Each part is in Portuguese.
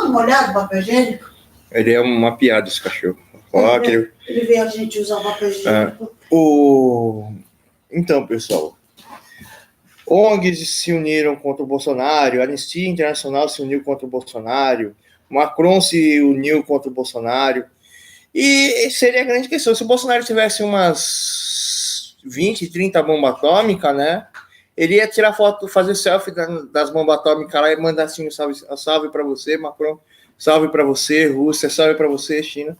uma olhada no papel higiênico. Ele é uma piada, esse cachorro. Ele vê a gente usar o papel higiênico. Então, pessoal, ONGs se uniram contra o Bolsonaro, a Anistia Internacional se uniu contra o Bolsonaro, Macron se uniu contra o Bolsonaro. E seria a grande questão, se o Bolsonaro tivesse umas 20, 30 bombas atômicas, né? Ele ia tirar foto, fazer selfie das bombas atômicas lá e mandar assim, salve para você, Macron, salve para você, Rússia, salve para você, China.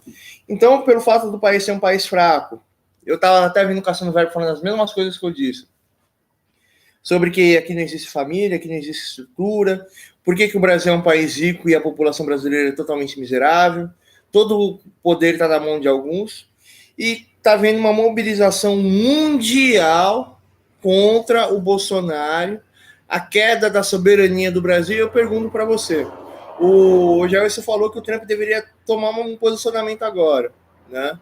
Então, pelo fato do país ser um país fraco, eu estava até vindo Caçando Verbo falando as mesmas coisas que eu disse. Sobre que aqui não existe família, aqui não existe estrutura, por que o Brasil é um país rico e a população brasileira é totalmente miserável, todo o poder está na mão de alguns, e está havendo uma mobilização mundial contra o Bolsonaro, a queda da soberania do Brasil. Eu pergunto para você, o Jair, você falou que o Trump deveria tomar um posicionamento agora, né?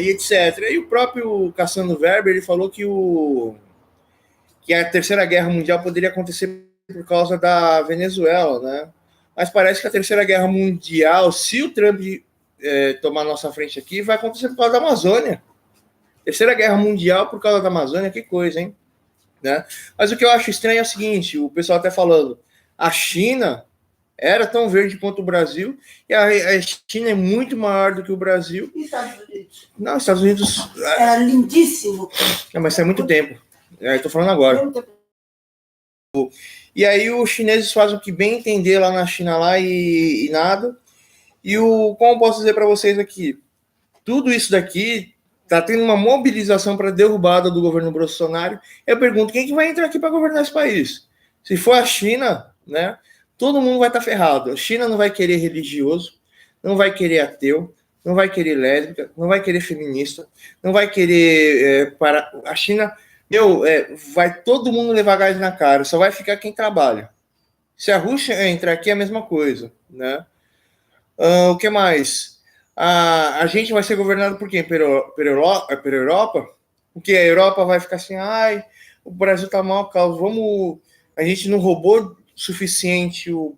E etc. E o próprio Caçando Verbo, ele falou que a Terceira Guerra Mundial poderia acontecer por causa da Venezuela, né? Mas parece que a Terceira Guerra Mundial, se o Trump tomar nossa frente aqui, vai acontecer por causa da Amazônia. Terceira Guerra Mundial por causa da Amazônia, que coisa, hein? Né? Mas o que eu acho estranho é o seguinte, o pessoal até falando, a China era tão verde quanto o Brasil, e a China é muito maior do que o Brasil. E Estados Unidos? Não, os Estados Unidos... Era lindíssimo. Não, mas é muito tempo. Estou falando agora. E aí os chineses fazem o que bem entender lá na China lá e nada. E como eu posso dizer para vocês aqui, tudo isso daqui está tendo uma mobilização para a derrubada do governo Bolsonaro. Eu pergunto, quem que vai entrar aqui para governar esse país? Se for a China, né, todo mundo vai estar ferrado. A China não vai querer religioso, não vai querer ateu, não vai querer lésbica, não vai querer feminista, não vai querer... A China... vai todo mundo levar gás na cara, só vai ficar quem trabalha. Se a Rússia entrar aqui, é a mesma coisa, né? O que mais? A gente vai ser governado por quem? Pela Europa? Porque a Europa vai ficar assim, o Brasil tá mal, Carlos, a gente não roubou suficiente o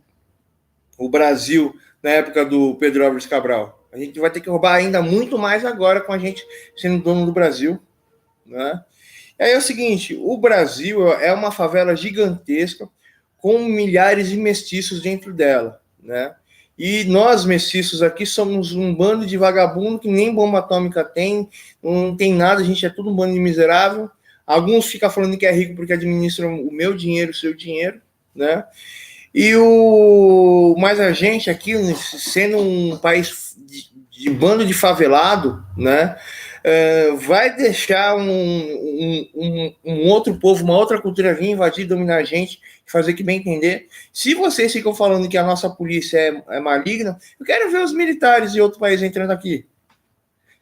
Brasil na época do Pedro Álvares Cabral. A gente vai ter que roubar ainda muito mais agora com a gente sendo dono do Brasil, né? E aí é o seguinte, o Brasil é uma favela gigantesca com milhares de mestiços dentro dela, né? E nós, mestiços aqui, somos um bando de vagabundo que nem bomba atômica tem, não tem nada, a gente é tudo um bando de miserável. Alguns ficam falando que é rico porque administram o meu dinheiro, o seu dinheiro, né? Mas a gente aqui, sendo um país de bando de favelado, né? Vai deixar um outro povo, uma outra cultura vir invadir, dominar a gente, fazer que bem entender. Se vocês ficam falando que a nossa polícia é maligna, eu quero ver os militares de outro país entrando aqui.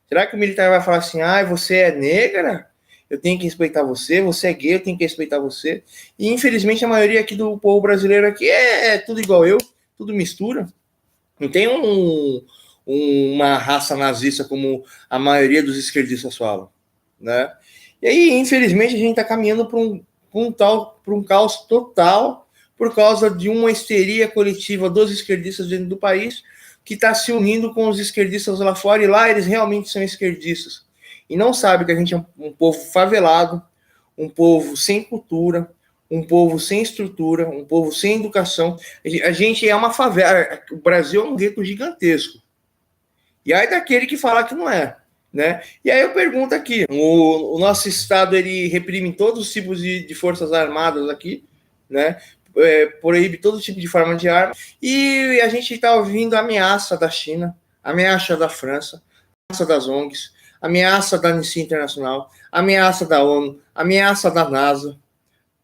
Será que o militar vai falar assim, você é negra? Eu tenho que respeitar você, você é gay, eu tenho que respeitar você. E infelizmente a maioria aqui do povo brasileiro aqui é tudo igual eu, tudo mistura. Não tem uma raça nazista como a maioria dos esquerdistas falam, né? E aí, infelizmente, a gente está caminhando para um caos total por causa de uma histeria coletiva dos esquerdistas dentro do país que está se unindo com os esquerdistas lá fora, e lá eles realmente são esquerdistas. E não sabe que a gente é um povo favelado, um povo sem cultura, um povo sem estrutura, um povo sem educação. A gente é uma favela. O Brasil é um gueto gigantesco. E aí daquele que fala que não é, né? E aí eu pergunto aqui, o nosso Estado, ele reprime todos os tipos de forças armadas aqui, né? Proíbe todo tipo de forma de arma, e a gente está ouvindo ameaça da China, ameaça da França, ameaça das ONGs, ameaça da Anistia Internacional, ameaça da ONU, ameaça da NASA.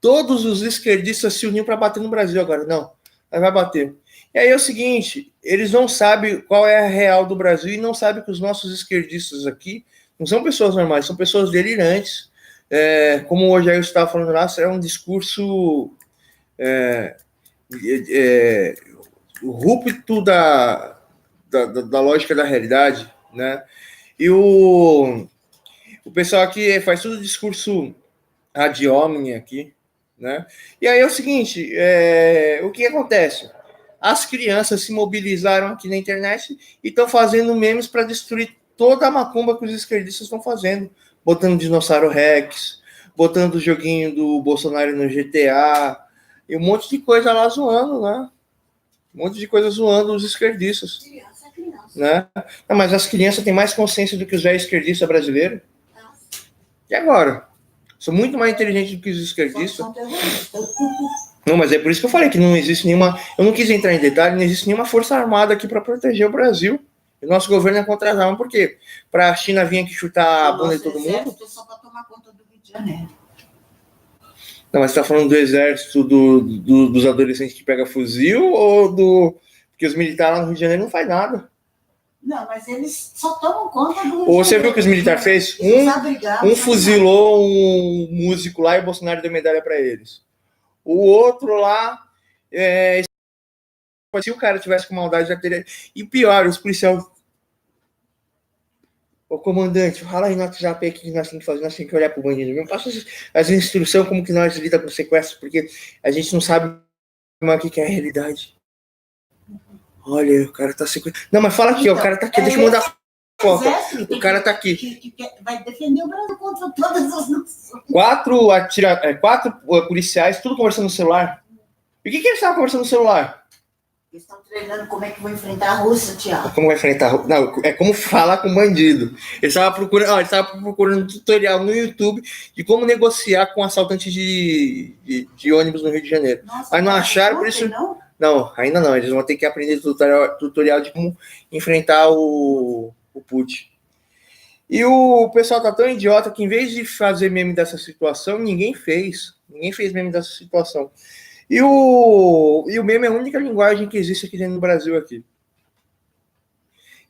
Todos os esquerdistas se uniram para bater no Brasil agora. Não, vai bater. E aí é o seguinte, eles não sabem qual é a real do Brasil e não sabem que os nossos esquerdistas aqui não são pessoas normais, são pessoas delirantes. Como hoje eu estava falando lá, é um discurso rupto da lógica da realidade, né? E o pessoal aqui faz tudo discurso ad hominem aqui, né? E aí é o seguinte, o que acontece? as crianças se mobilizaram aqui na internet e estão fazendo memes para destruir toda a macumba que os esquerdistas estão fazendo. Botando Dinossauro Rex, botando o joguinho do Bolsonaro no GTA, e um monte de coisa lá zoando, né? Um monte de coisa zoando os esquerdistas. Criança é criança. Né? Não, mas as crianças têm mais consciência do que os velhos esquerdistas brasileiros. E agora? São muito mais inteligentes do que os esquerdistas. São terroristas. Não, mas é por isso que eu falei que não existe nenhuma... Eu não quis entrar em detalhe, não existe nenhuma força armada aqui para proteger o Brasil. E o nosso governo é contra as armas. Por quê? Para a China vir aqui chutar a bunda de todo mundo? É só para tomar conta do Rio de Janeiro. Não, mas você está falando do exército dos adolescentes que pega fuzil ou do... Porque os militares lá no Rio de Janeiro não faz nada. Não, mas eles só tomam conta do Rio de Ou você Janeiro. viu o que os militares fez? Um fuzilou um músico lá e o Bolsonaro deu medalha para eles. O outro lá, se o cara tivesse com maldade, já teria... E pior, os policiais... Ô, comandante, fala aí no WhatsApp aí o que nós temos que fazer, nós temos que olhar pro bandido. Me passa as instruções como que nós lidamos com sequestro, porque a gente não sabe mais o que é a realidade. Olha, o cara tá sequestrando. Não, mas fala aqui, então, ó, o cara tá aqui, deixa eu mandar foto. O cara tá aqui. Que vai defender o Brasil contra todas as nações. Quatro policiais, tudo conversando no celular. E o que eles estavam conversando no celular? Eles estão treinando como é que vão enfrentar a Rússia, Thiago. Como vai enfrentar a Rússia? Não, é como falar com bandido. Eles estavam procurando um tutorial no YouTube de como negociar com assaltantes de ônibus no Rio de Janeiro. Nossa, mas não acharam, por isso... Não, ainda não. Eles vão ter que aprender tutorial de como enfrentar o Putin. E o pessoal tá tão idiota que, em vez de fazer meme dessa situação, ninguém fez. Ninguém fez meme dessa situação. E o meme é a única linguagem que existe aqui dentro do Brasil. Aqui.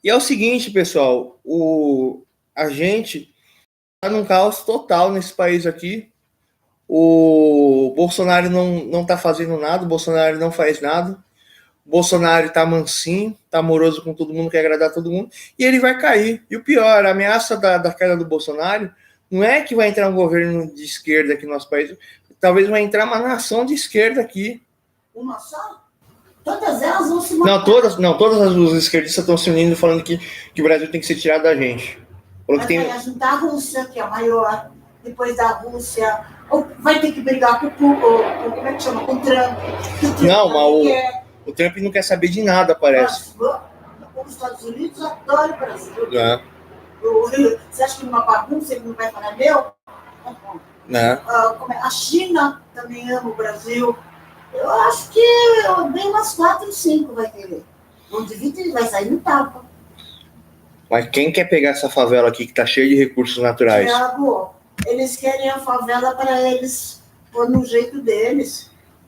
E é o seguinte, pessoal. A gente tá num caos total nesse país aqui. O Bolsonaro não tá fazendo nada. O Bolsonaro não faz nada. O Bolsonaro tá mansinho, tá amoroso com todo mundo, quer agradar todo mundo. E ele vai cair. E o pior, a ameaça da queda do Bolsonaro não é que vai entrar um governo de esquerda aqui no nosso país. Talvez vai entrar uma nação de esquerda aqui. Uma só? Todas elas vão se matar. Todas as esquerdistas estão se unindo falando que o Brasil tem que ser tirado da gente. Mas vai juntar a Rússia, que é a maior. Depois da Rússia, vai ter que brigar com como é que chama? Com o Trump. Não, mas o Trump não quer saber de nada, parece. Os Estados Unidos adoram o Brasil. É. Você acha que numa bagunça ele não vai falar meu? Não. A China também ama o Brasil. Eu acho que bem umas 4 ou 5 vai querer. Vão dividir, vai sair no tapa. Mas quem quer pegar essa favela aqui que tá cheia de recursos naturais? Thiago, eles querem a favela para eles pôr no jeito deles.